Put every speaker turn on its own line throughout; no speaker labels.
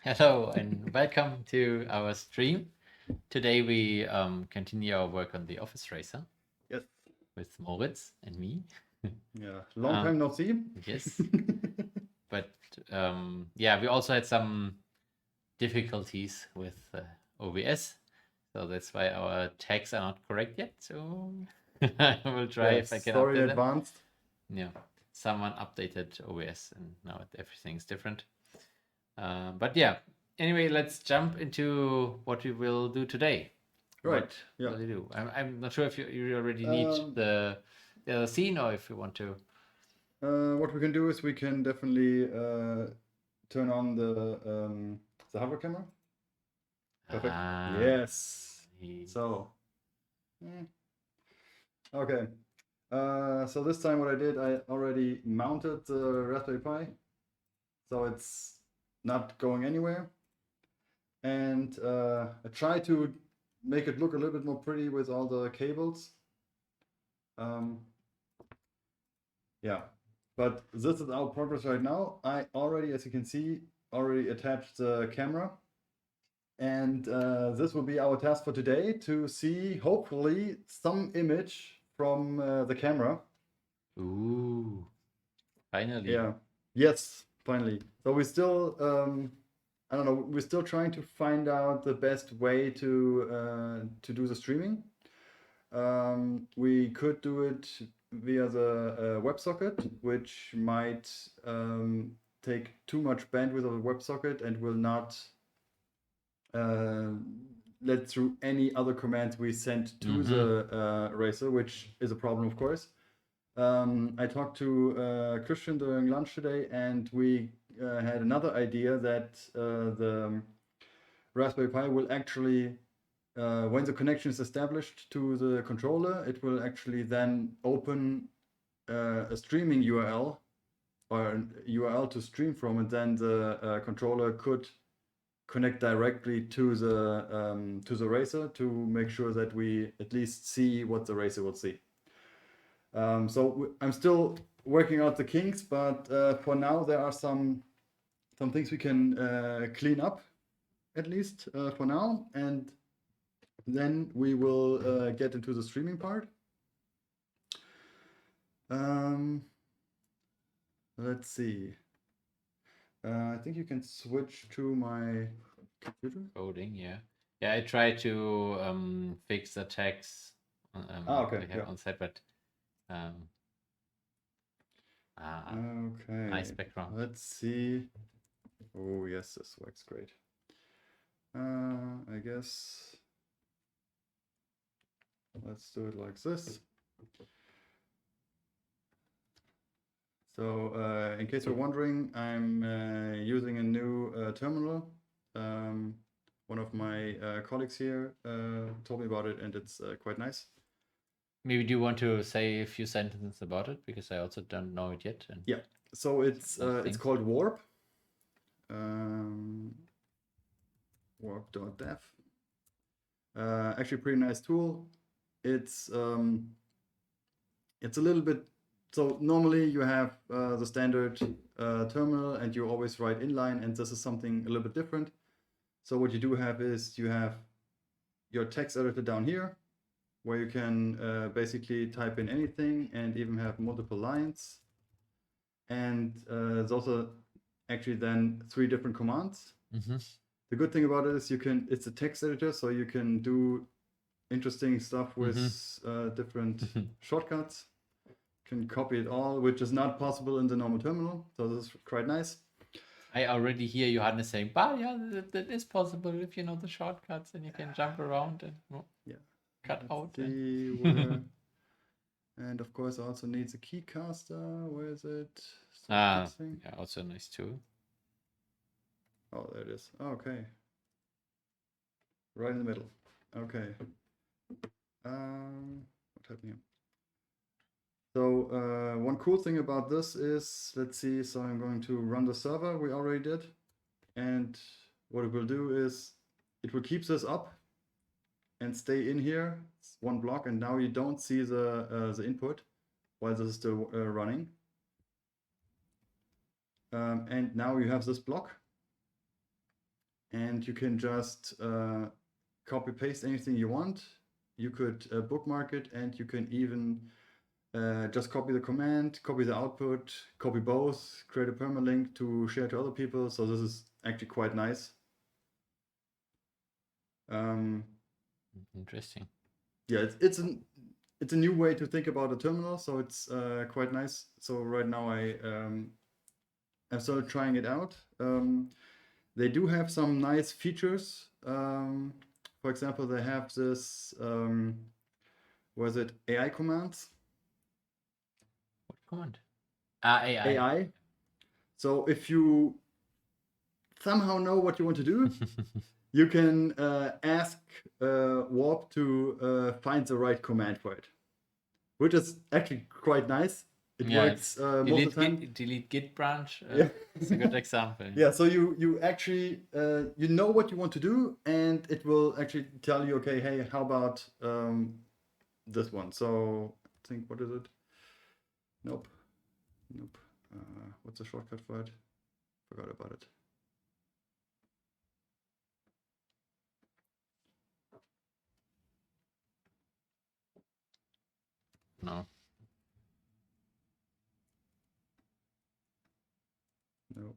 Hello and welcome to our stream. Today we continue our work on the Office Racer
Yes.
with Moritz and me.
Yeah. Long time no see.
Yes, but yeah, we also had some difficulties with OBS, so that's why our tags are not correct yet. So I will try if I can
Sorry in
update them.
advance.
Yeah, someone updated OBS and now everything's different. But yeah, anyway, let's jump into what we will do today.
Right.
What
Yeah.
will you do? I'm not sure if you already need the scene or if you want to.
What we can do is we can definitely turn on the hover camera. Perfect.
Ah,
Yes. So. Okay. So this time what I did, I already mounted the Raspberry Pi, so it's not going anywhere. And I try to make it look a little bit more pretty with all the cables. Yeah, but this is our progress right now. I already, as you can see, already attached the camera. And this will be our task for today, to see, hopefully, some image from the camera.
Ooh, finally.
Yeah, yes, finally. So we still, I don't know, we're still trying to find out the best way to do the streaming. We could do it via the WebSocket, which might take too much bandwidth of the WebSocket and will not let through any other commands we send to the Racer, which is a problem, of course. I talked to Christian during lunch today, and we had another idea that the Raspberry Pi will actually, when the connection is established to the controller, it will actually then open a streaming URL or an URL to stream from, and then the controller could connect directly to the Racer to make sure that we at least see what the Racer will see. So I'm still working out the kinks, but for now there are some things we can clean up, at least for now, and then we will get into the streaming part. Let's see. I think you can switch to my computer.
Coding, yeah. Yeah, I tried to fix the tags
Okay,
we have
yeah.
on set, but
Okay.
nice background.
Let's see. Oh yes, this works great. I guess let's do it like this. So in case you're wondering, I'm using a new terminal. One of my colleagues here told me about it, and it's quite nice.
Maybe do you want to say a few sentences about it, because I also don't know it yet. And
yeah. So it's called Warp. Warp.dev. Actually, pretty nice tool. It's a little bit. So normally you have the standard terminal, and you always write inline, and this is something a little bit different. So what you do have is you have your text editor down here, where you can basically type in anything and even have multiple lines. And there's also actually then 3 different commands. The good thing about it is it's a text editor, so you can do interesting stuff with different shortcuts. Can copy it all, which is not possible in the normal terminal. So this is quite nice.
I already hear Johannes saying, "But yeah, that is possible if you know the shortcuts and you can jump around and cut out."
And of course, also needs a keycaster. Where is it?
Yeah, also nice too.
Oh, there it is. Okay. Right in the middle. Okay. What happened here? So one cool thing about this is, let's see, so I'm going to run the server we already did. And what it will do is it will keep this up and stay in here. It's one block, and now you don't see the input while this is still running. And now you have this block. and you can just copy paste anything you want. You could bookmark it, and you can even just copy the command, copy the output, copy both, create a permalink to share to other people. So this is actually quite nice.
Interesting.
Yeah, it's a new way to think about a terminal, so it's quite nice. So right now I've started trying it out. They do have some nice features. For example, they have this was it AI commands?
What command? AI.
AI. So if you somehow know what you want to do, you can ask Warp to find the right command for it, which is actually quite nice. It
Yeah,
works most of the time.
delete git branch.
Yeah.
It's a good example.
Yeah, so you actually you know what you want to do, and it will actually tell you, okay, hey, how about this one? So I think, what is it? Nope. What's the shortcut for it? Forgot about it.
No.
No.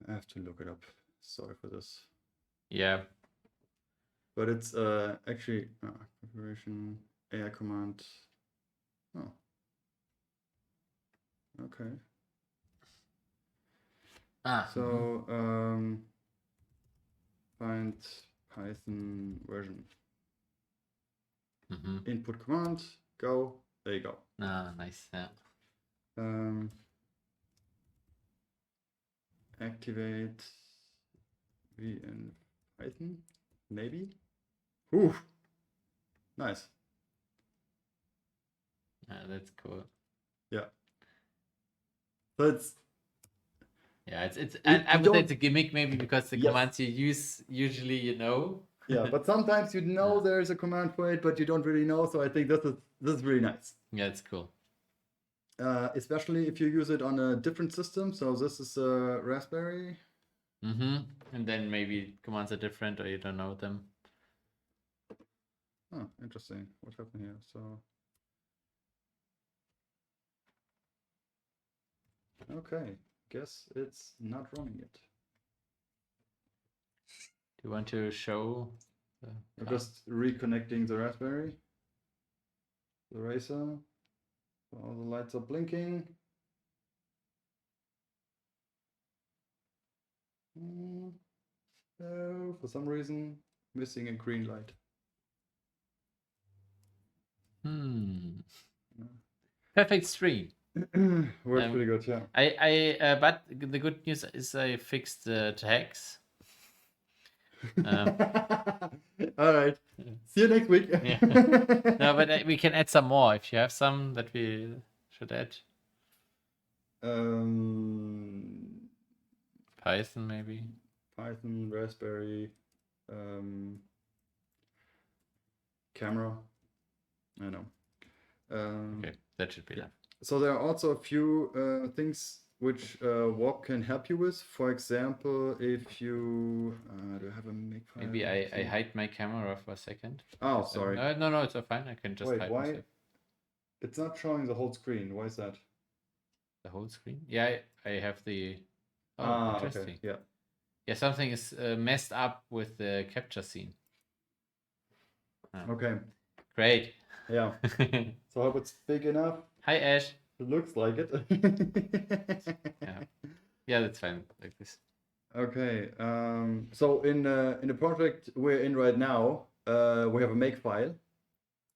I have to look it up. Sorry for this.
Yeah.
But it's actually configuration AI command. Oh. Okay. So find Python version. Input command, go. There you go.
Nice. Yeah.
Activate V in Python, maybe. Ooh, nice.
That's cool.
Yeah. So it's.
Yeah, I would say it's a gimmick maybe because the commands you use usually you know.
Yeah, but sometimes you know there's a command for it, but you don't really know. So I think this is really nice.
Yeah, it's cool.
Especially if you use it on a different system. So this is a Raspberry.
And then maybe commands are different or you don't know them.
Oh, interesting. What happened here? So. Okay, guess it's not running yet.
Do you want to show?
I'm just reconnecting the Raspberry, the Racer. All the lights are blinking. Oh, for some reason, missing a green light.
Perfect stream.
Works pretty good,
yeah. But the good news is I fixed the tags.
All right. See you next week.
Yeah. No, but we can add some more if you have some that we should add. Python maybe.
Python, Raspberry, camera. I know.
Okay, that should be enough.
So there are also a few things which Warp can help you with. For example, if you do I have a makefile?
Maybe I hide my camera for a second.
Oh, sorry.
No, it's all fine. I can just hide myself.
It's not showing the whole screen. Why is that?
The whole screen? Yeah, I have the. Oh, interesting.
Okay. Yeah.
Yeah, something is messed up with the capture scene.
Okay.
Great.
Yeah. So I hope it's big enough.
Hi, Ash.
It looks like it.
Yeah, that's fine like this.
Okay. So in the project we're in right now, we have a makefile,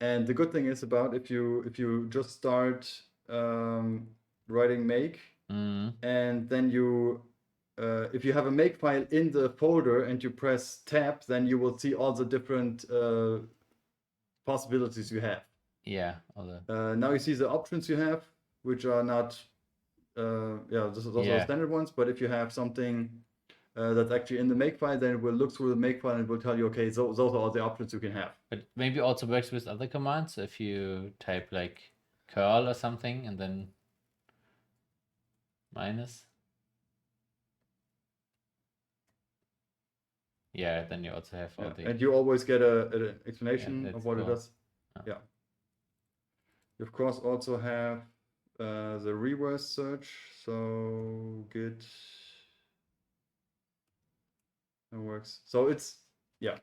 and the good thing is about if you just start writing make, and then you if you have a makefile in the folder and you press tab, then you will see all the different possibilities you have.
Yeah, all the.
Now you see the options you have, which are not those are the standard ones. But if you have something that's actually in the makefile, then it will look through the makefile and it will tell you, okay, those are all the options you can have.
But maybe also works with other commands. If you type like curl or something and then minus. yeah, then you also have all
Yeah.
the.
And you always get an explanation
that's
of what it
cool.
does.
Oh.
Yeah. You of course also have the reverse search. So git that works. So it's yeah.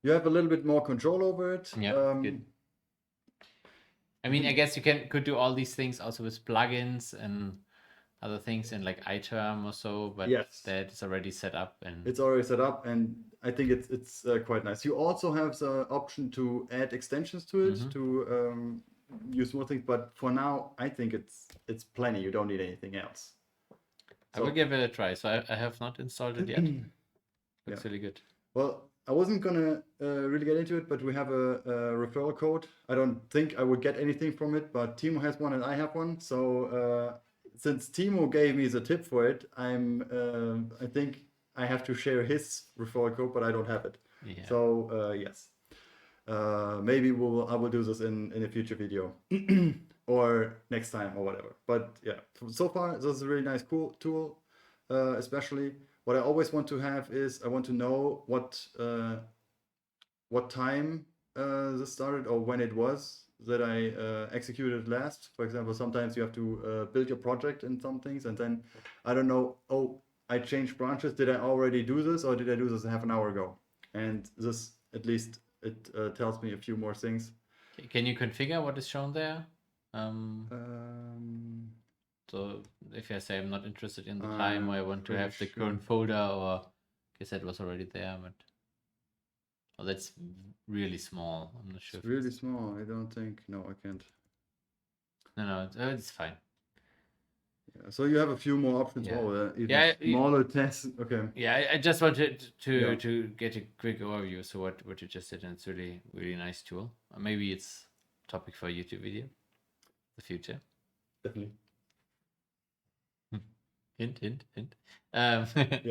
You have a little bit more control over it.
Yeah, good. I mean, I guess you could do all these things also with plugins and other things in like iTerm or so, but
Yes.
that is already set up and
It's already set up, and I think it's quite nice. You also have the option to add extensions to it to use more things, but for now, I think it's plenty. You don't need anything else.
I will give it a try. So I have not installed it yet. Looks really good.
Well, I wasn't gonna really get into it, but we have a referral code. I don't think I would get anything from it, but Timo has one and I have one. So since Timo gave me the tip for it, I think I have to share his referral code, but I don't have it.
Yeah.
So yes, maybe I will do this in a future video or next time or whatever. But yeah, so far this is a really nice, cool tool, especially. What I always want to have is I want to know what time this started or when it was that I executed last. For example, sometimes you have to build your project in some things, and then I don't know. Oh, I changed branches. Did I already do this, or did I do this half an hour ago? And this at least it tells me a few more things.
Can you configure what is shown there? So if I say I'm not interested in the time, or I want to have the current folder, or I guess that was already there, but oh, that's really small. I'm not sure.
It's really small. I don't think. No, I can't.
No, it's fine.
Yeah, so you have a few more options.
Yeah.
Oh, even
Yeah,
smaller tests. Okay.
Yeah, I just wanted to get a quick overview. So what you just did, and it's really nice tool. Maybe it's topic for a YouTube video, the future.
Definitely.
Hint.
Yeah,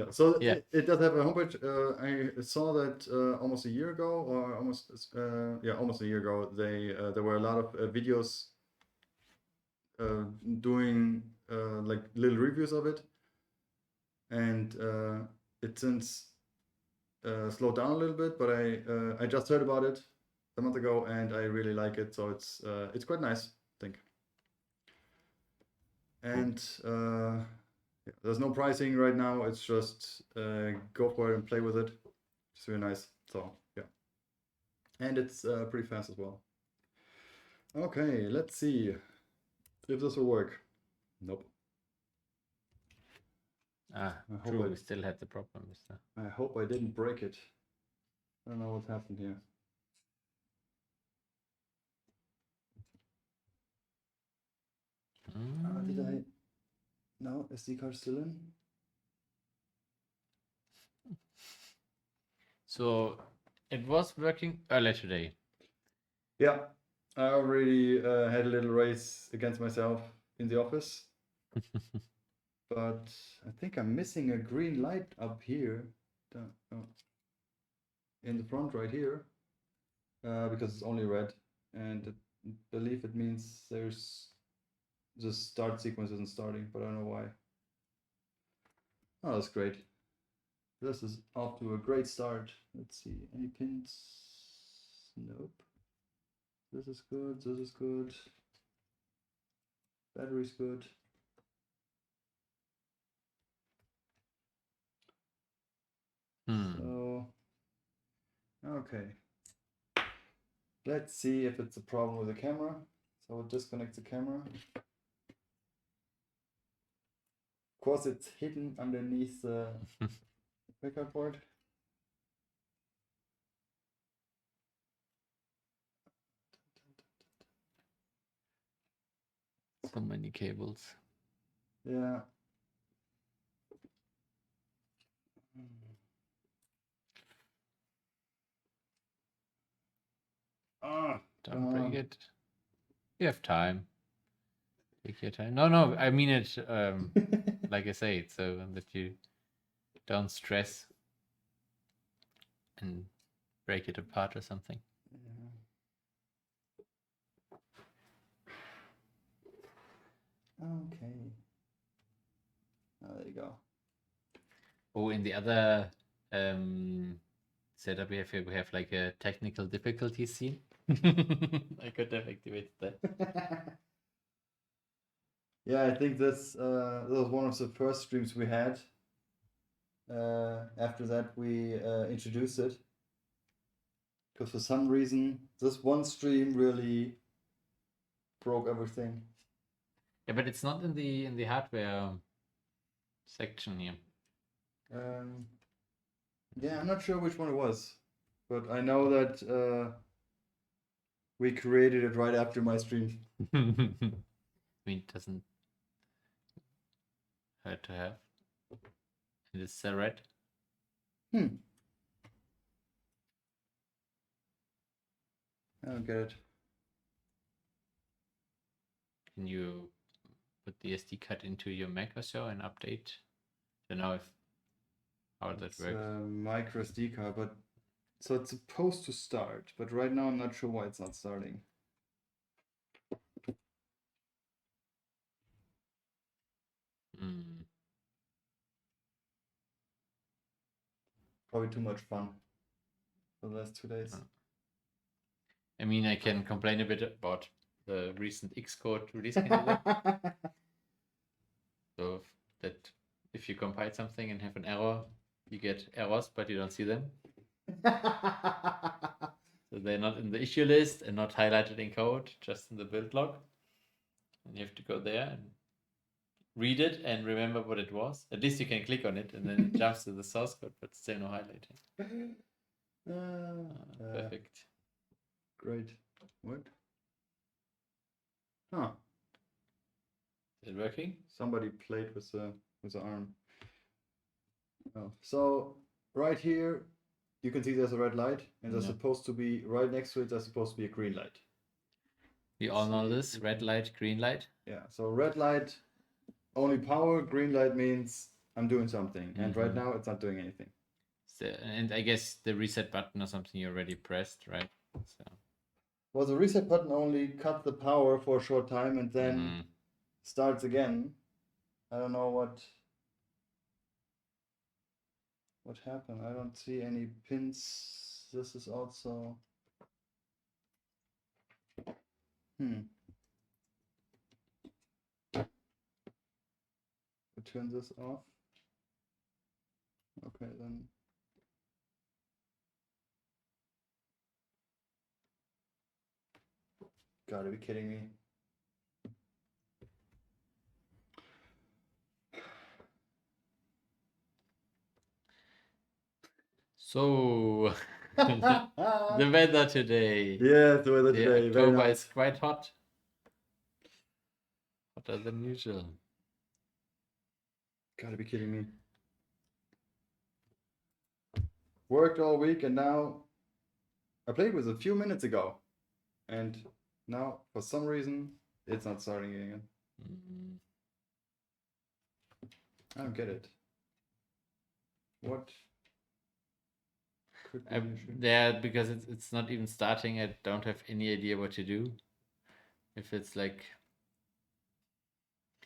so
yeah.
it does have a homepage. I saw that almost a year ago, or almost a year ago. There were a lot of videos doing like little reviews of it, and it since slowed down a little bit. But I just heard about it a month ago, and I really like it. So it's quite nice, I think. And there's no pricing right now. It's just go for it and play with it. It's really nice. So yeah, and it's pretty fast as well. Okay, let's see if this will work. Nope.
True. We still had the problem with that.
I hope I didn't break it. I don't know what's happened here. Did I? No, SD card still in?
So it was working earlier today.
Yeah, I already had a little race against myself in the office. But I think I'm missing a green light up here. In the front right here. Because it's only red. And I believe it means there's the start sequence isn't starting, but I don't know why. Oh, that's great. This is off to a great start. Let's see, any pins? Nope. This is good, this is good. Battery's good. So, okay. Let's see if it's a problem with the camera. So we'll disconnect the camera. Of course, it's hidden underneath the record board.
So many cables.
Yeah.
Don't break it. You have time. Take your time. No, I mean it like I say, so that you don't stress and break it apart or something.
Okay. Oh, there you go.
Oh, in the other setup we have like a technical difficulty scene. I could have activated that.
Yeah, I think this was one of the first streams we had. After that, we introduced it because for some reason this one stream really broke everything.
Yeah, but it's not in the hardware section here.
Yeah, I'm not sure which one it was, but I know that we created it right after my stream.
I mean, it doesn't hurt to have. And it's red.
I don't get it.
Can you put the SD card into your Mac or so and update? I don't know if how that
It's
works.
a micro SD card, but so it's supposed to start, but right now I'm not sure why it's not starting. Probably too much fun for the last 2 days.
I mean, I can complain a bit about the recent Xcode release candidate. So that if you compile something and have an error, you get errors, but you don't see them. So they're not in the issue list and not highlighted in code, just in the build log. And you have to go there and read it and remember what it was. At least you can click on it and then it jumps to the source code, but still no highlighting. Perfect.
Great. What? Huh.
Is it working?
Somebody played with the arm. Oh. So right here, you can see there's a red light, and there's
Yeah.
supposed to be right next to it. There's supposed to be a green light.
We all know this: red light, green light.
Yeah. So red light, only power. Green light means I'm doing something, and right
Mhm.
now it's not doing anything.
So, and I guess the reset button or something you already pressed, right? So.
Well, the reset button only cut the power for a short time and then starts again. I don't know what happened. I don't see any pins. This is also we turn this off. Okay, then. Gotta be kidding me.
So the weather today.
Yeah, the weather
The
today. Very
October
nice.
is quite hot. Hotter than usual.
Gotta be kidding me. Worked all week and now I played with a few minutes ago. And now for some reason it's not starting again. I don't get it. What could be the issue?
Yeah, because it's not even starting. I don't have any idea what to do. If it's like,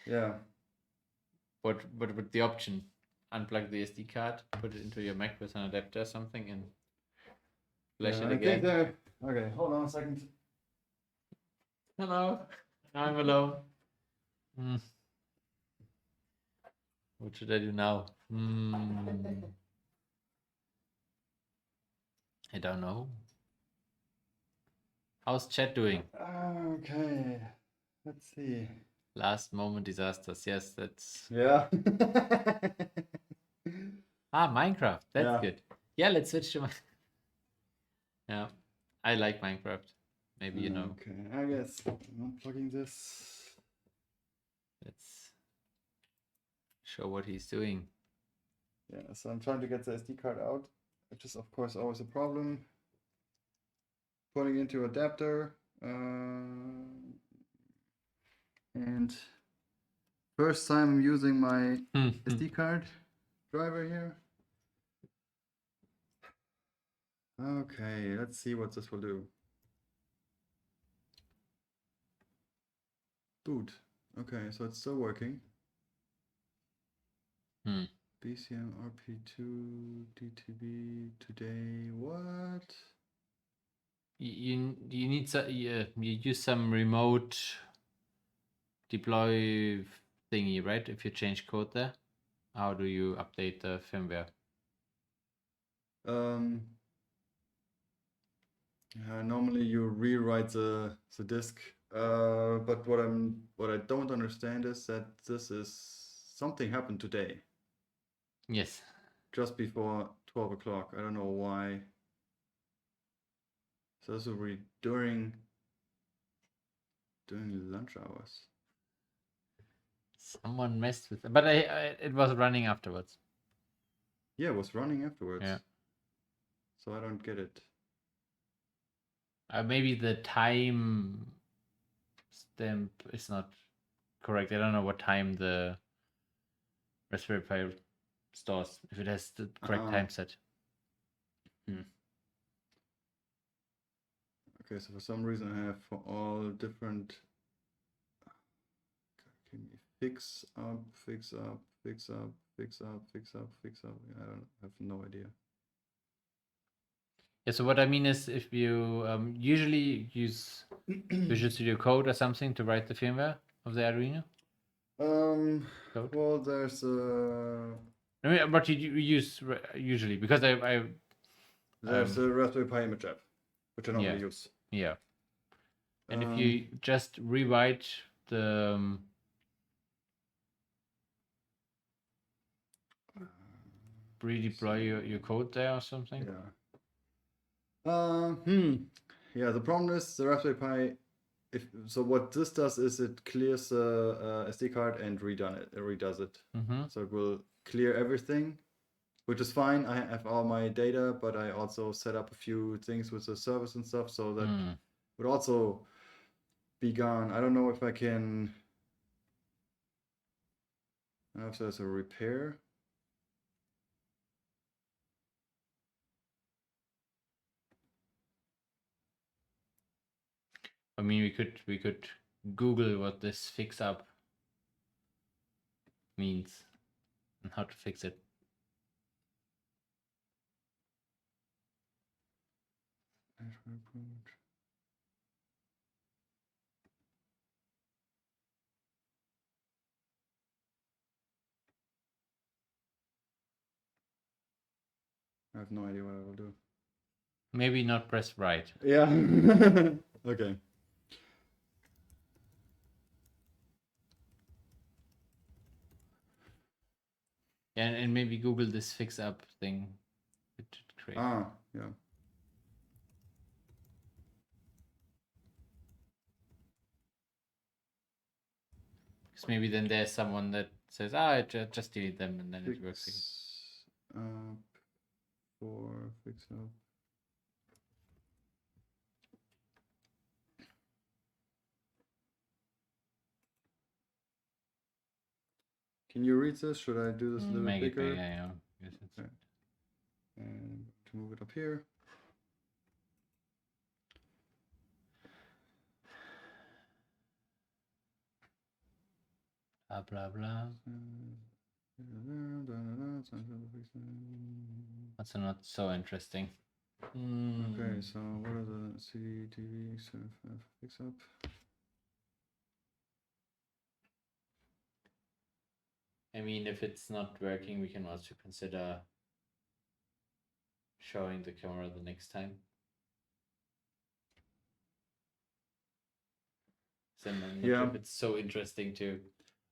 yeah,
what would the option? Unplug the SD card, put it into your Mac with an adapter or something, and flash it
I
again.
think okay, hold on a second.
Hello, I'm alone. What should I do now? I don't know. How's chat doing?
Okay, let's see.
Last moment disasters. Yes, that's.
Yeah.
Minecraft. That's
Yeah.
good. Yeah, let's switch to. Yeah, I like Minecraft. Maybe you know.
Okay, I guess I'm unplugging this.
Let's show what he's doing.
Yeah, so I'm trying to get the SD card out, which is of course always a problem. Putting into adapter, and first time I'm using my SD card driver here. Okay, let's see what this will do. Boot. Okay, so it's still working. BCM RP2 DTB today. What?
You need you use some remote deploy thingy, right? If you change code there, how do you update the firmware?
Normally you rewrite the disk. But what I don't understand is that something happened today,
Yes.
just before 12 o'clock. I don't know why. So this will be during lunch hours.
Someone messed with it, but it was running afterwards.
Yeah, it was running afterwards.
Yeah.
So I don't get it.
Maybe the time stamp is not correct. I don't know what time the Raspberry Pi stores, if it has the correct time set.
Okay, so for some reason I have for all different. Give me fix up. I don't have no idea.
Yeah, so what I mean is, if you usually use Visual Studio Code or something to write the firmware of the Arduino. Code?
Well, there's
I mean, what you use usually, because
there's a Raspberry Pi image app, which I normally use.
Yeah. And if you just rewrite the redeploy your code there or something.
Yeah. Yeah. The problem is the Raspberry Pi. So what this does is it clears the SD card and redoes it. So it will clear everything, which is fine. I have all my data, but I also set up a few things with the service and stuff, so that would also be gone. I don't know if I can. I don't know if there's a repair.
I mean, we could Google what this fix up means and how to fix it.
I have no idea what I will do.
Maybe not press right.
Yeah. Okay.
And maybe Google this fix up thing. Great.
Yeah.
Because maybe then there's someone that says, just delete them, and then it works again.
Fix up. Can you read this? Should I do this a little bit bigger?
Yeah.
Okay. And to move it up here.
Blah blah. That's not so interesting.
Okay, so what are the CDTV fix up?
I mean, if it's not working, we can also consider showing the camera the next time. Then I'm not sure if it's so interesting to.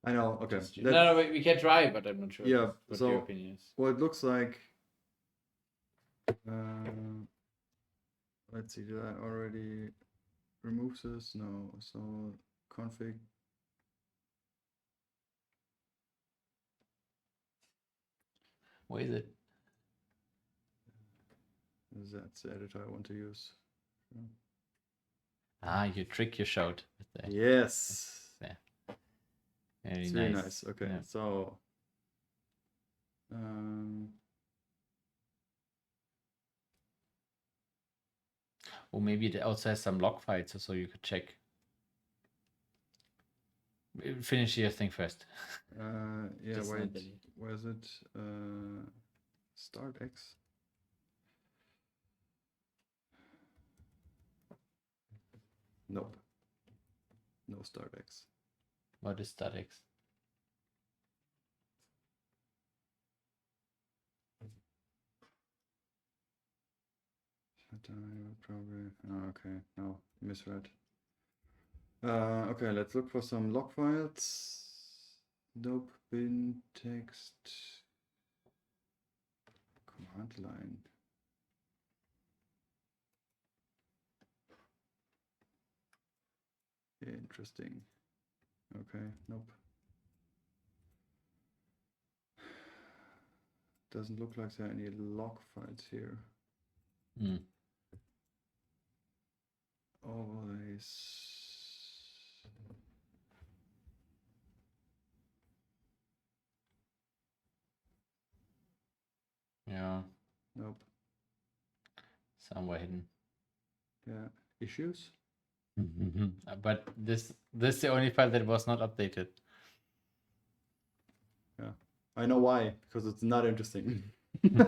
I know. Okay.
No, we can try, but I'm not sure.
Yeah.
What
so
your opinion is.
Well, it looks like. Let's see. Did I already remove this? No. So config.
What is it?
That's the editor I want to use.
You trick your showed.
Yes.
Yeah.
It's very nice. Okay,
yeah.
So.
Or maybe it also has some log files, so you could check. Finish your thing first.
Yeah,
Just not
wait.
delete.
Where is it? Start X. Nope. No start X.
What is statics?
Probably. Oh, okay. No, misread. Okay, let's look for some log files. Nope. Bin text. Command line. Interesting. Okay, nope. Doesn't look like there are any log files here.
Hmm.
Overlays.
Yeah,
Nope.
somewhere hidden.
Yeah. Issues?
But this is the only file that was not updated.
Yeah. I know why, because it's not interesting. Oops.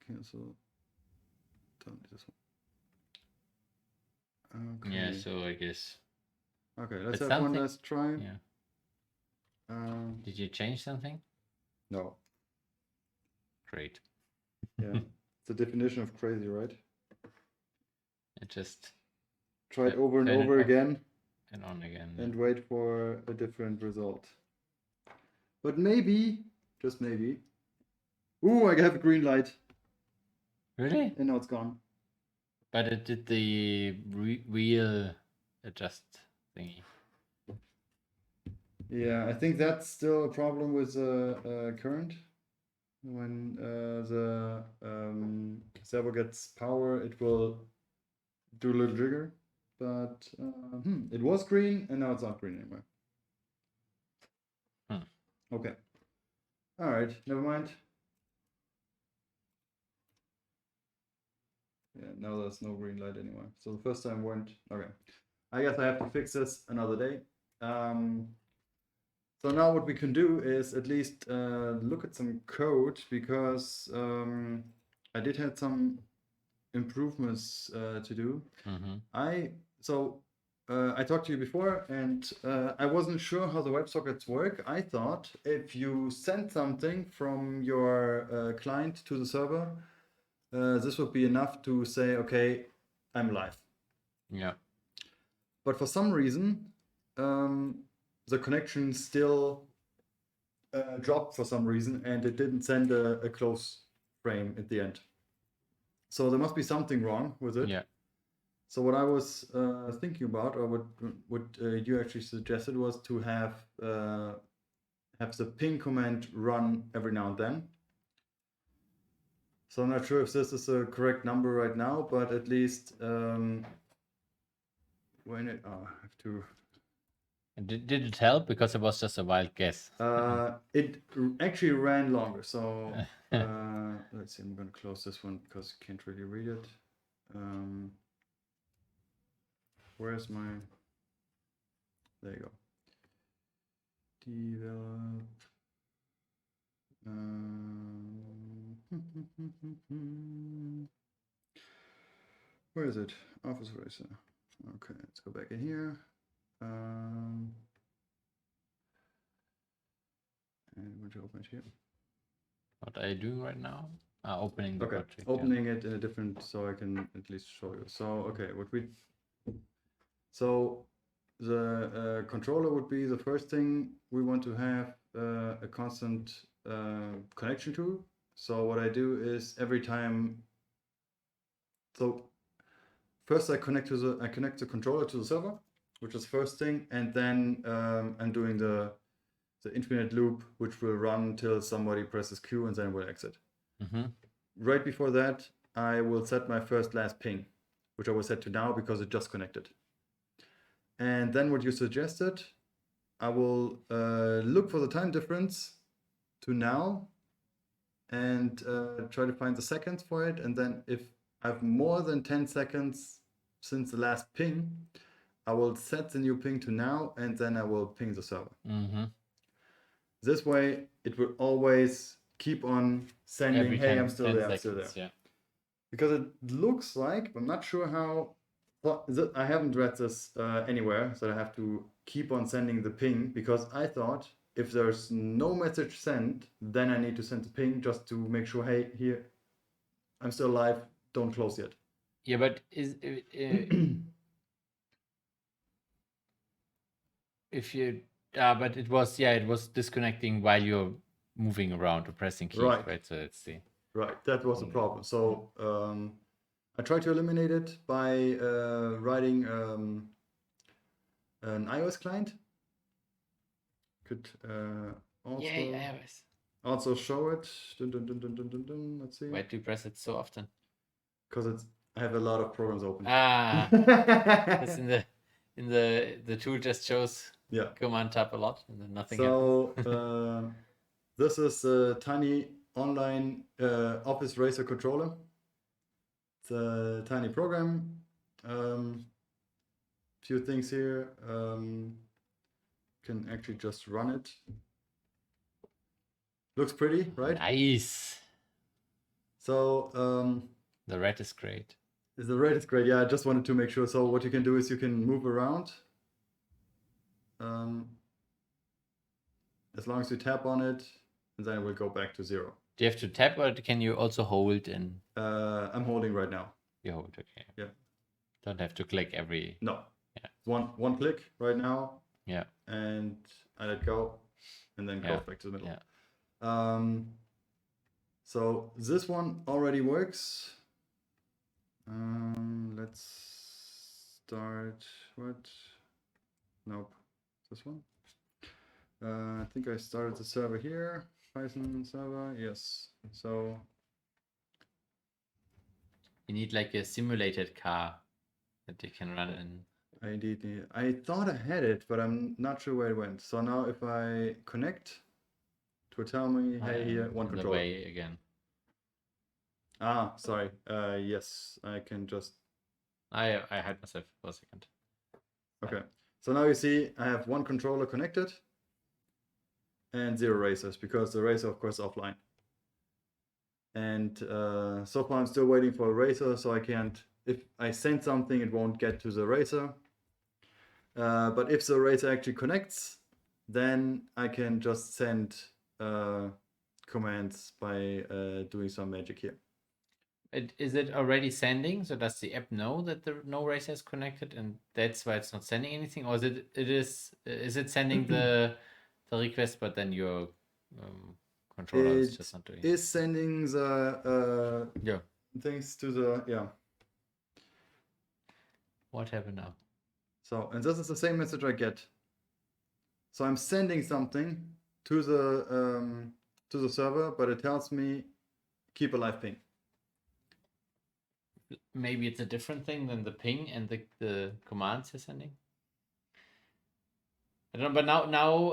Cancel. Don't need this one. Okay.
Yeah, so I guess.
Okay, let's
But
have one
something-
last try.
Yeah. Did you change something?
No.
Great.
Yeah. It's the definition of crazy, right?
It just
Try it over and
turn it
over
off.
again
and on again.
and wait for a different result. But maybe, just maybe. Ooh, I have a green light
Really?
and now it's gone.
But it did the real adjust thingy.
Yeah, I think that's still a problem with current. When the servo gets power, it will do a little jigger. But it was green and now it's not green anymore. Okay. All right, never mind. Yeah, now there's no green light anymore. So the first time went, okay. I guess I have to fix this another day. So now what we can do is at least look at some code, because I did have some improvements to do. I talked to you before, and I wasn't sure how the WebSockets work. I thought if you send something from your client to the server, this would be enough to say, okay, I'm live.
Yeah.
But for some reason, the connection still dropped for some reason, and it didn't send a close frame at the end. So there must be something wrong with it.
Yeah.
So what I was thinking about, or what you actually suggested, was to have the ping command run every now and then. So I'm not sure if this is the correct number right now, but at least when it, I have to.
Did it help? Because it was just a wild guess.
It actually ran longer. So let's see. I'm going to close this one because you can't really read it. Where's my? There you go. Develop. Where is it? Office Racer. Okay, let's go back in here. And we're going to open it here.
What are you doing right now? Opening the
Okay,
project.
opening it in a different, so I can at least show you. So okay, so the controller would be the first thing we want to have a constant connection to. So what I do is every time. So first I connect the controller to the server, which is first thing, and then I'm doing the infinite loop, which will run till somebody presses Q and then will exit. Right before that, I will set my first last ping, which I will set to now because it just connected. And then what you suggested, I will look for the time difference to now and try to find the seconds for it. And then if I have more than 10 seconds since the last ping, I will set the new ping to now, and then I will ping the server.
Mm-hmm.
This way, it will always keep on sending,
Every
hey,
10
I'm still
10
there, I'm still there.
seconds, yeah.
Because it looks like, I'm not sure how, I haven't read this anywhere, so I have to keep on sending the ping, because I thought if there's no message sent, then I need to send the ping just to make sure, hey, here, I'm still alive, don't close yet.
Yeah, but if you but it was disconnecting while you're moving around or pressing keys, right? So let's see.
Right, that was the problem. So I tried to eliminate it by writing an iOS client. Could also
iOS.
also show it. Dun, dun, dun, dun, dun, dun, dun. Let's see.
Why do you press it so often?
Because I have a lot of programs open.
It's in the tool just shows Command Tab a lot and then nothing happens.
So this is a tiny online Office Racer controller. It's a tiny program. Few things here. Can actually just run it. Looks pretty, right?
Nice.
So
the red is great.
The red is great. Yeah, I just wanted to make sure. So what you can do is you can move around. As long as you tap on it, and then it will go back to 0.
Do you have to tap, or can you also hold and?
I'm holding right now.
You hold, okay.
Yeah.
Don't have to click every.
No.
Yeah.
One click right now.
Yeah.
And I let go, and then goes back to the middle.
Yeah.
So this one already works. Let's start what? Nope. This one. I think I started the server here. Python server, yes. So
you need like a simulated car that you can run in.
I thought I had it, but I'm not sure where it went. So now if I connect, it will tell me, hey, here, one controller.
Way again.
Ah, sorry. Yes, I can just.
I had myself for a second.
Okay. So now you see I have one controller connected and 0 racers, because the racer, of course, is offline. And so far I'm still waiting for a racer, so I can't. If I send something, it won't get to the racer. But if the racer actually connects, then I can just send commands by doing some magic here.
Is it already sending? So does the app know that no racer is connected, and that's why it's not sending anything? Or is it sending the request, but then your controller is just not doing it?
Is sending the things to the
What happened now?
So, and this is the same message I get. So I'm sending something to the server, but it tells me keep a live ping.
Maybe it's a different thing than the ping and the commands you're sending. I don't know, but now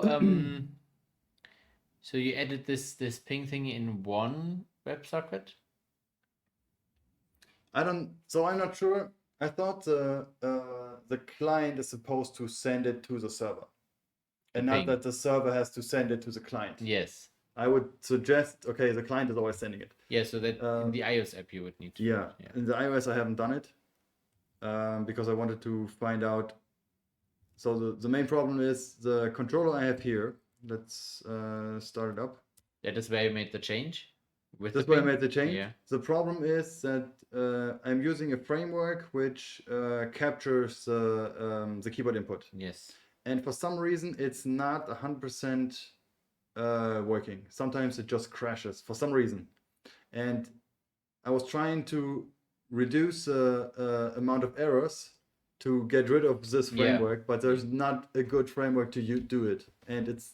so you added this ping thing in one WebSocket?
So I'm not sure. I thought the client is supposed to send it to the server, and not that the server has to send it to the client.
Yes.
I would suggest, okay, the client is always sending it.
Yeah, so that in the iOS app you would need to.
Yeah, in the iOS I haven't done it because I wanted to find out. So the main problem is the controller I have here. Let's start it up.
That is where you made the change?
That's where I made the change.
Yeah.
The problem is that I'm using a framework which captures the keyboard input.
Yes.
And for some reason, it's not 100% working. Sometimes it just crashes for some reason. And I was trying to reduce the amount of errors to get rid of this framework, but there's not a good framework to do it. And it's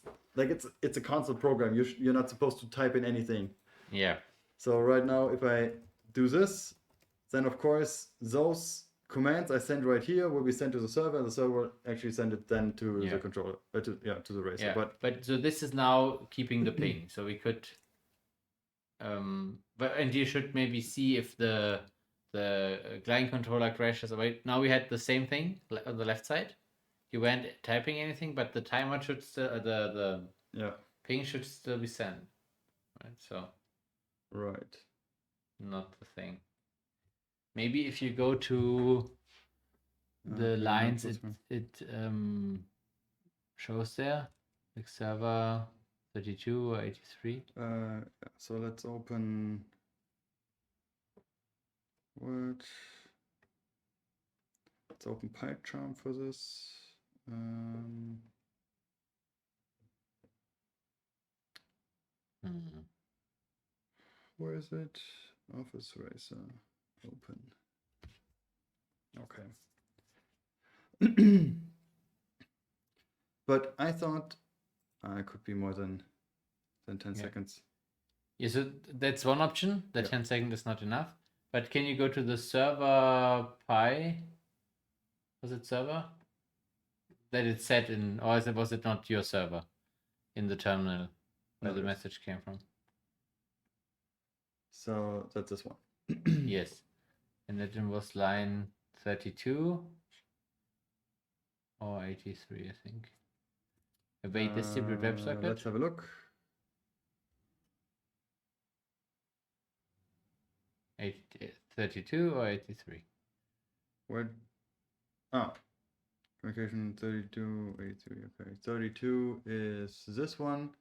a console program. You're not supposed to type in anything.
Yeah.
So right now, if I do this, then of course those commands I send right here will be sent to the server, and the server will actually send it then to the controller, to the racer.
Yeah. But so this is now keeping the ping. So we could, and you should maybe see if the the client controller crashes away. Now we had the same thing on the left side. You weren't typing anything, but the timer should still, the
Yeah.
ping should still be sent. Right, so
Right.
not the thing. Maybe if you go to the
ping
lines,
outputs,
it shows there, like server 32 or 83.
yeah, so let's open Word. Let's open PyCharm for this. Where is it? Office Racer. Open. Okay. But I thought it could be more than 10
Yeah.
seconds.
Yeah, so that's one option. That
Yeah.
10 seconds is not enough. But can you go to the server Pi? Was it server? That it's set in, or was it not your server in the terminal where
No,
the
it is.
message came from?
So that's this one.
Yes. And that was line 32 or 83, I think. Await distribute WebSocket.
Let's have a look.
32 or 83?
Where? Oh, communication 32, 83. Okay, 32 is this one.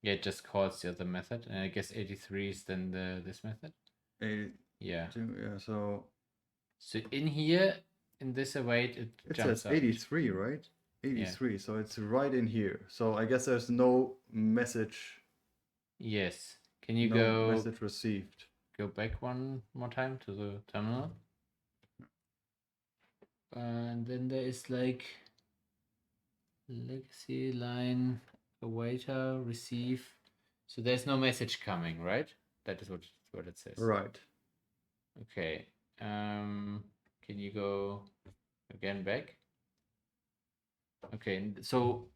Yeah, it just calls the other method, and I guess 83 is then this method.
82.
Yeah.
Yeah. So
in here, in this await, it jumps
says
out.
83, right? 83. So it's right in here. So I guess there's no message.
Yes. Can you
no message received.
Go back one more time to the terminal? And then there is like legacy line awaiter receive. So there's no message coming, right? That is what it says.
Right.
Okay. Can you go again back? Okay. So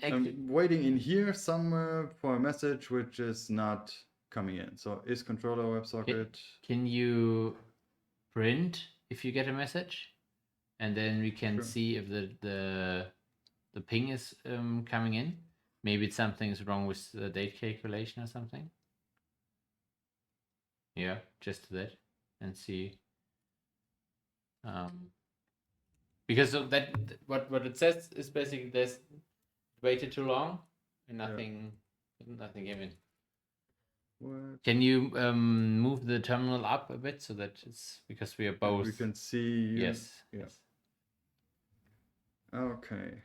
I'm waiting in here somewhere for a message which is not coming in. So is controller WebSocket.
Can you print if you get a message? And then we can see if the ping is coming in. Maybe something's wrong with the date calculation or something. Yeah, just that and see. Because of that, what it says is basically there's waited too long and nothing came in.
What?
Can you move the terminal up a bit so that it's because we are both.
We can see.
Yes.
Yeah.
Yes.
Okay.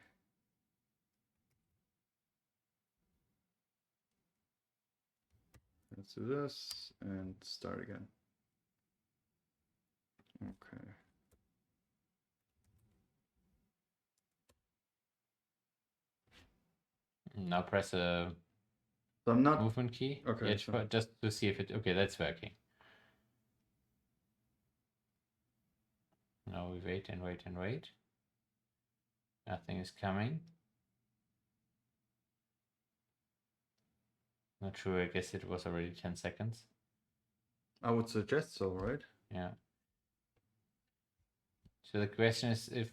Let's do this and start again. Okay.
Now press a
So I'm not
movement key.
Okay.
Yeah, just to see if it. Okay, that's working. Now we wait and wait and wait. Nothing is coming. Not sure. I guess it was already 10 seconds.
I would suggest so, right?
Yeah. So the question is if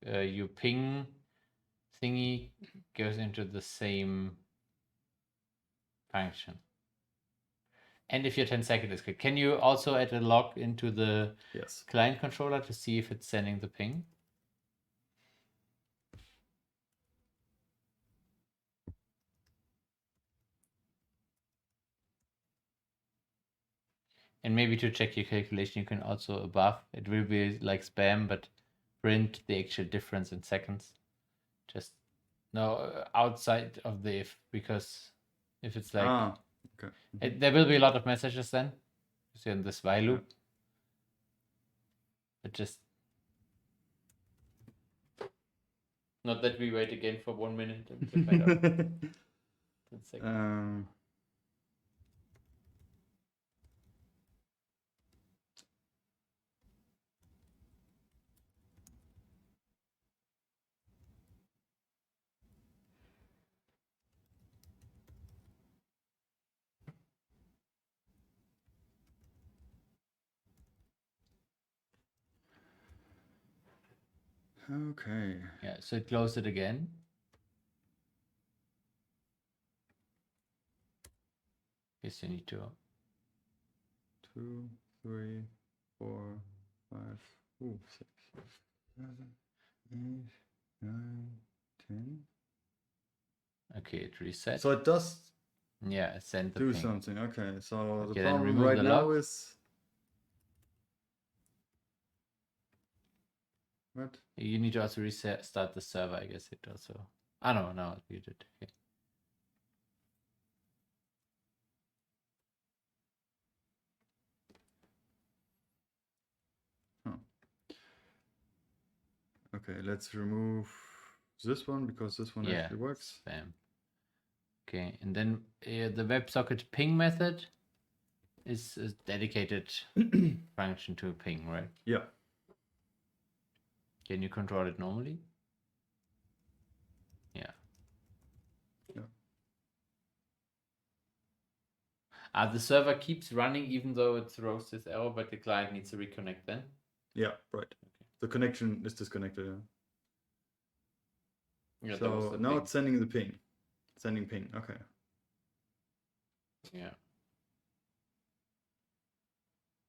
your ping thingy goes into the same function. And if your 10 second is quick, can you also add a log into the client controller to see if it's sending the ping? And maybe to check your calculation, you can also above, it will be like spam, but print the actual difference in seconds. Just outside of the if, because if it's like, there will be a lot of messages then, because you're in this while loop. But just, not that we wait again for 1 minute to find out. 10 seconds.
Okay.
Yeah, so close it again. Guess you need to.
2, 3, 4, 5, 6, 7, 8, 9, 10.
Okay, it reset.
So it does
Yeah, send the
do
ping.
something. Okay, so
Okay,
the
then
problem
remove
right
the
now
lock.
is what?
You need to also reset, start the server. I guess it also. Ah no, you did. Okay.
Huh. Okay, let's remove this one because this one
Yeah,
actually works.
spam. Okay, and then the WebSocket ping method is a dedicated function to ping, right?
Yeah.
Can you control it normally? Yeah.
Yeah.
The server keeps running even though it throws this error, but the client needs to reconnect then?
Yeah, right. The connection is disconnected.
Yeah, that was
So
the
now
ping.
it's sending the ping. Sending ping. Okay.
Yeah.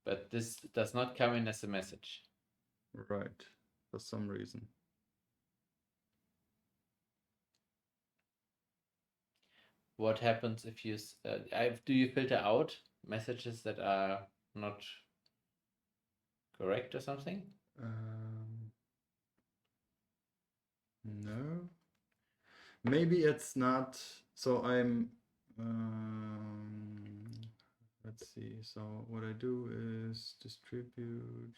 But this does not come in as a message.
Right. For some reason.
What happens if you do you filter out messages that are not correct or something?
No. Maybe it's not. So I'm. Let's see. So what I do is distribute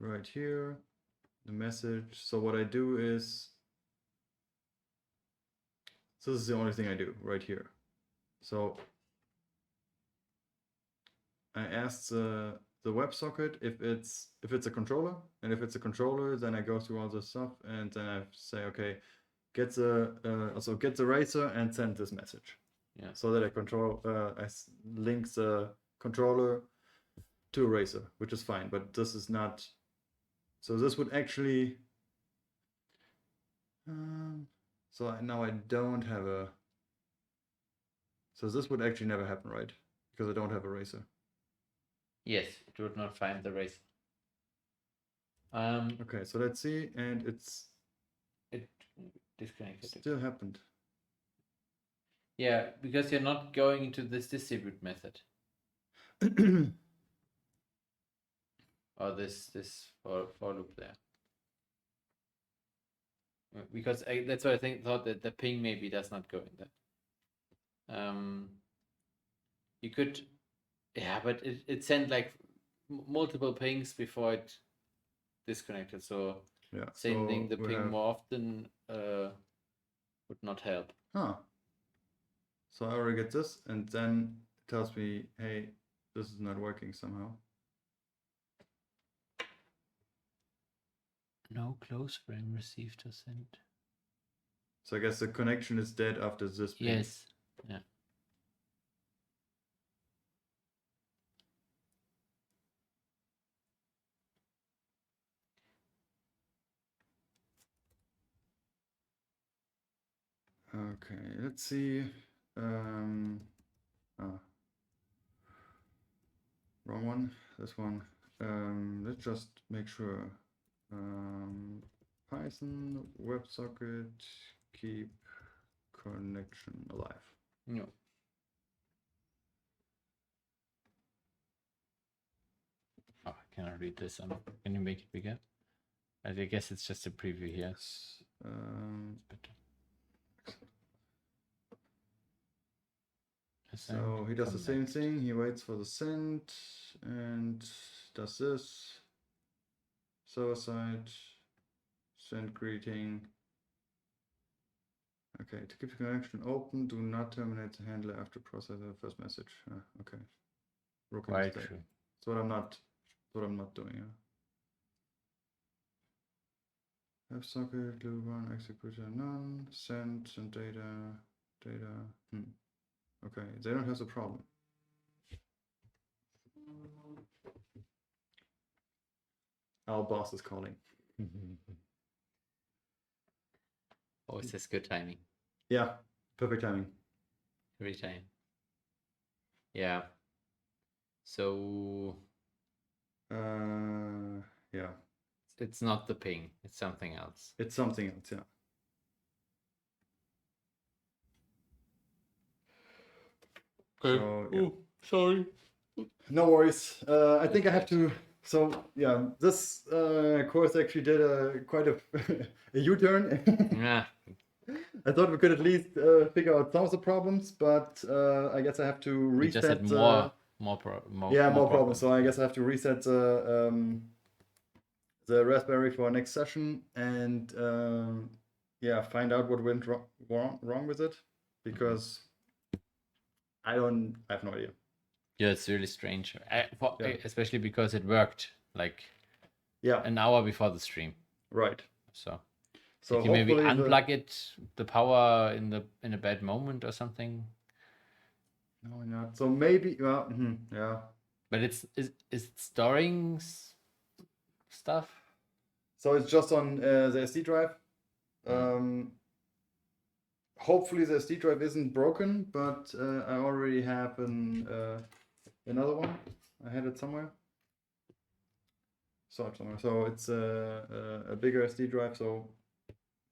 right here the message. So what I do is. So this is the only thing I do right here. So I asked the WebSocket if it's a controller, and if it's a controller, then I go through all this stuff, and then I say, okay, get the racer and send this message.
Yeah.
So that I link the controller to a racer, which is fine. But this is not. So this would actually. Now I don't have a. So this would actually never happen, right? Because I don't have a racer.
Yes, it would not find the racer.
Okay, so let's see, and
it disconnected.
Still happened.
Yeah, because you're not going into this distribute method. Or this for loop there. Because that's what I thought that the ping maybe does not go in there. You could, yeah, but it sent like multiple pings before it disconnected. So
yeah,
sending the
we
ping
have...
more often would not help.
Huh. So I already get this, and then it tells me, hey, this is not working somehow.
No close frame received or sent.
So I guess the connection is dead after this ping.
Yes. Yeah.
Okay, let's see. Wrong one. This one. Let's just make sure. Python WebSocket keep connection alive.
No. Oh, I cannot read this. Can you make it bigger? I guess it's just a preview here.
So he does the same thing. He waits for the send and does this. Server side, send greeting. Okay, to keep the connection open, do not terminate the handler after processing the first message. Okay.
Quite true.
That's what I'm not doing. WebSocket, loop one, executor none, send data. Okay, they don't have the problem. our boss is calling.
Always has good timing
Yeah, perfect timing.
every time. Yeah. So
Yeah,
it's not the ping, it's something else.
it's something else. Yeah. So, yeah.
Sorry.
No worries. I think I have to. So yeah, this course actually did quite a a U-turn.
Yeah.
I thought we could at least figure out some of the problems, but I guess I have to
We just had
reset.
more
problems. So I guess I have to reset the Raspberry for our next session and yeah, find out what went wrong with it, because I have no idea.
Yeah, it's really strange.
Yeah.
Especially because it worked like
Yeah,
an hour before the stream.
right.
So
So
did you maybe
hopefully
unplug it, the power in a bad moment or something?
No, not. So maybe, well, yeah.
But is it storing stuff?
So it's just on the SD drive. Hopefully the SD drive isn't broken, but I already have another one. I had it somewhere. So it's a bigger SD drive. So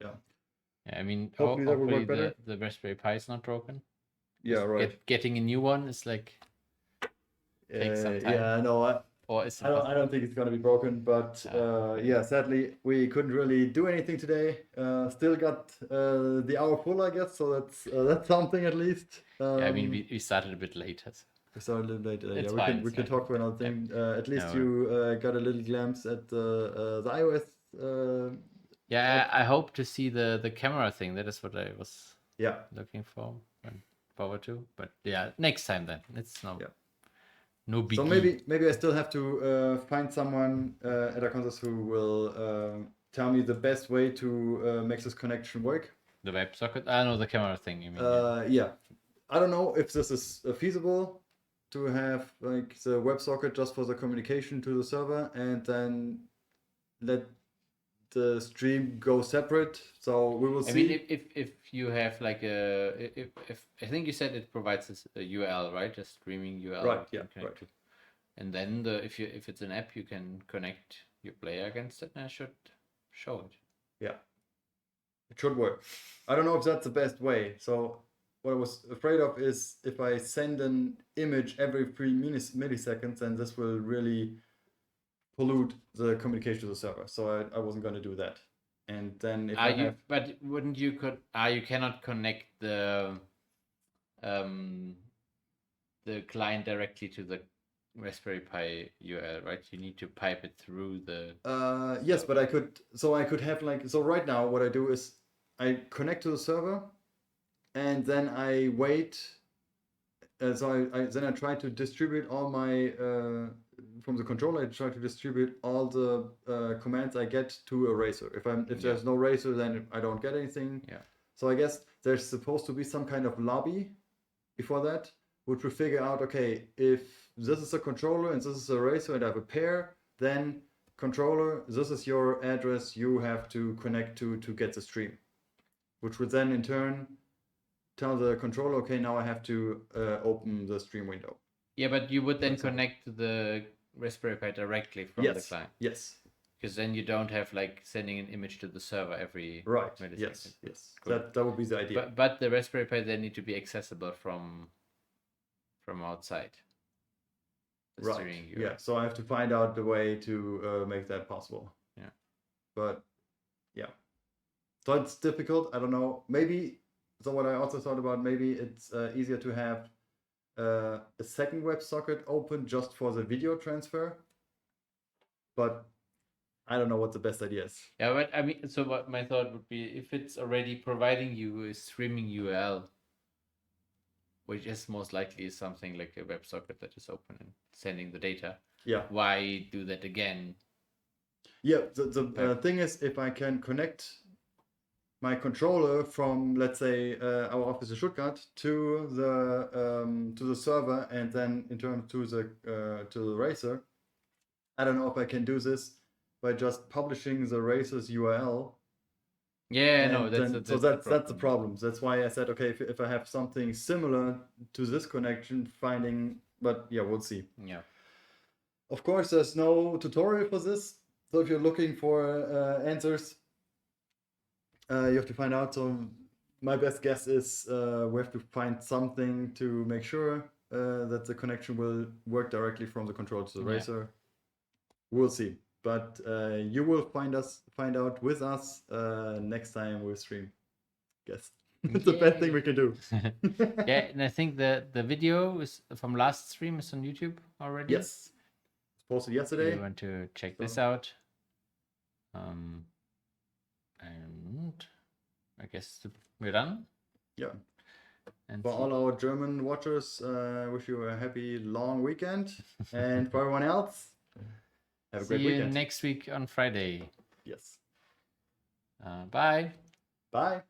yeah.
Yeah, I mean,
Hopefully that will work better.
the Raspberry Pi is not broken.
Yeah, right.
Getting a new one is like takes some time.
Yeah, no,
Or is it
I don't think it's gonna be broken, but yeah, sadly we couldn't really do anything today. Still got the hour full, I guess. So that's something at least.
yeah, I mean, we started a bit late.
We started a little late.
It's
Yeah,
fine,
we can talk for another thing. At least
No.
you got a little glimpse at the iOS.
Yeah, I hope to see the camera thing. That is what I was
Yeah.
looking for and forward to. But yeah, next time then. It's no biggie.
So maybe I still have to find someone at Aconsus who will tell me the best way to make this connection work.
The WebSocket? I know the camera thing. You mean?
Yeah. I don't know if this is feasible to have like the WebSocket just for the communication to the server and then let the stream go separate. So we will see.
I mean, if you have like if I think you said it provides this a URL, right? A streaming URL.
Right. Yeah. Right.
And then if it's an app, you can connect your player against it, and I should show it.
Yeah. It should work. I don't know if that's the best way. So what I was afraid of is if I send an image every 3 milliseconds, then this will really pollute the communication to the server. So I wasn't going to do that. And then if
but wouldn't you you cannot connect the client directly to the Raspberry Pi URL, right? You need to pipe it through the
yes, but I could have like, so right now what I do is I connect to the server and then I wait. So I try to distribute all my from the controller. I try to distribute all the commands I get to a racer. If there's no racer, then I don't get anything.
Yeah.
So I guess there's supposed to be some kind of lobby before that, which will figure out, okay, if this is a controller and this is a racer and I have a pair, then controller, this is your address you have to connect to get the stream, which would then in turn tell the controller, okay, now I have to open the stream window.
Yeah, but you would then connect to the Raspberry Pi directly from the client.
Yes.
Because then you don't have like sending an image to the server every
millisecond. Yes. Cool. That would be the idea.
But the Raspberry Pi then need to be accessible from outside.
Right. Yeah. So I have to find out the way to make that possible.
Yeah.
But yeah. So it's difficult. I don't know. Maybe. So what I also thought about, maybe it's easier to have a second WebSocket open just for the video transfer. But I don't know what the best idea is.
Yeah, but I mean, so what my thought would be, if it's already providing you a streaming URL, which is most likely something like a WebSocket that is open and sending the data.
Yeah.
Why do that again?
Yeah. The thing is, if I can connect my controller from, let's say, our office in Stuttgart to the server and then in turn to the racer, I don't know if I can do this by just publishing the racer's URL.
Yeah, no,
And
that's
then-
a,
so
that's
that's the problem. That's why I said, okay, if I have something similar to this connection, but yeah, we'll see.
Yeah.
Of course, there's no tutorial for this. So if you're looking for answers, you have to find out. So my best guess is we have to find something to make sure that the connection will work directly from the controller to the
Yeah.
racer. We'll see. But you will find out with us next time we stream. Guess. It's the best thing we can do.
Yeah, and I think the video is from last stream is on YouTube already.
Yes. It's posted
If
yesterday.
you want to check this
So-
out. And I guess we're done.
Yeah.
And
For all our German watchers, wish you a happy long weekend. And for everyone else, have a
see
great
you
weekend.
next week on Friday.
Yes.
Bye.
Bye.